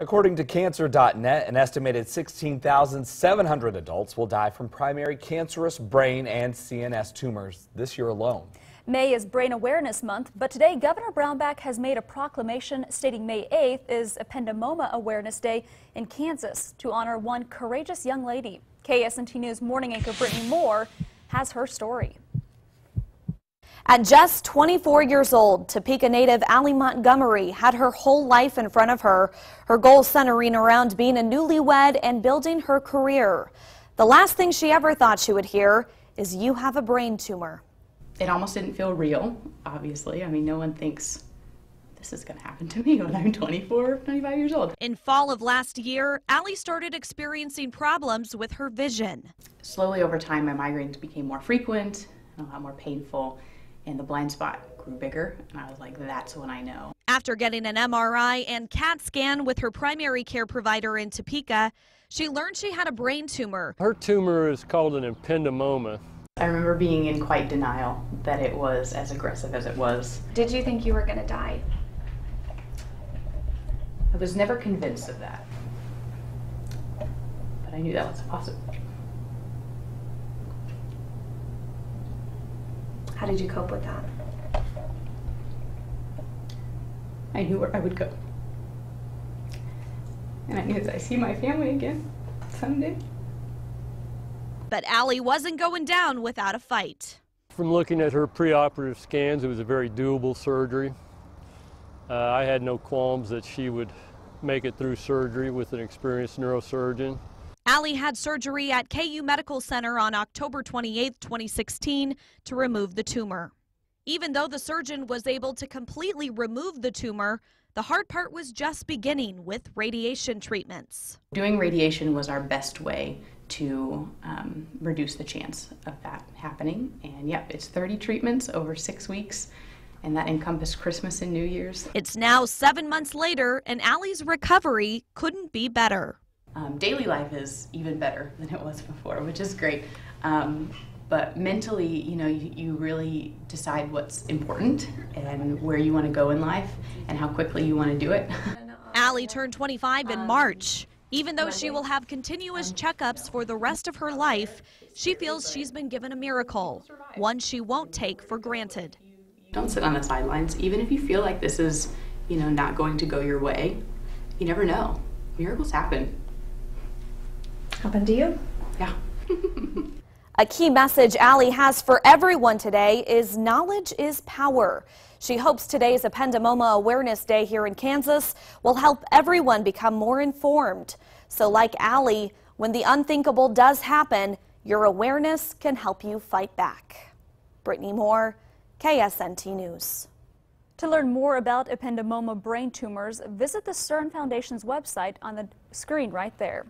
According to Cancer.net, an estimated 16,700 adults will die from primary cancerous brain and CNS tumors this year alone. May is Brain Awareness Month, but today Governor Brownback has made a proclamation stating May 8th is Ependymoma Awareness Day in Kansas to honor one courageous young lady. KSNT News morning anchor Brittany Moore has her story. At just 24 years old, Topkea native Allie Montgomery had her whole life in front of her, her goals centering around being a newlywed and building her career. The last thing she ever thought she would hear is, "You have a brain tumor." It almost didn't feel real, obviously. I mean, no one thinks this is going to happen to me when I'm 24, 25 years old. In fall of last year, Allie started experiencing problems with her vision. Slowly over time, my migraines became more frequent and a lot more painful, and the blind spot grew bigger, and I was like, that's when I know. After getting an MRI and CAT scan with her primary care provider in Topkea, she learned she had a brain tumor. Her tumor is called an ependymoma. I remember being in quite denial that it was as aggressive as it was. Did you think you were going to die? I was never convinced of that, but I knew that was possible. How did you cope with that? I knew where I would go. And I knew that I'd see my family again someday. But Allie wasn't going down without a fight. From looking at her preoperative scans, it was a very doable surgery. I had no qualms that she would make it through surgery with an experienced neurosurgeon. Allie had surgery at KU Medical Center on October 28, 2016 to remove the tumor. Even though the surgeon was able to completely remove the tumor, the hard part was just beginning with radiation treatments. Doing radiation was our best way to reduce the chance of that happening. And yep, it's 30 treatments over 6 weeks, and that encompassed Christmas and New Year's. It's now 7 months later, and Allie's recovery couldn't be better. Daily life is even better than it was before, which is great. But mentally, you know, you really decide what's important and where you want to go in life and how quickly you want to do it. Allie turned 25 in March. Even though she will have continuous checkups for the rest of her life, she feels she's been given a miracle, one she won't take for granted. Don't sit on the sidelines. Even if you feel like this is, you know, not going to go your way, you never know. Miracles happen. Happened to you? Yeah. A key message Allie has for everyone today is knowledge is power. She hopes today's Ependymoma Awareness Day here in Kansas will help everyone become more informed. So like Allie, when the unthinkable does happen, your awareness can help you fight back. Brittany Moore, KSNT News. To learn more about ependymoma brain tumors, visit the CERN Foundation's website on the screen right there.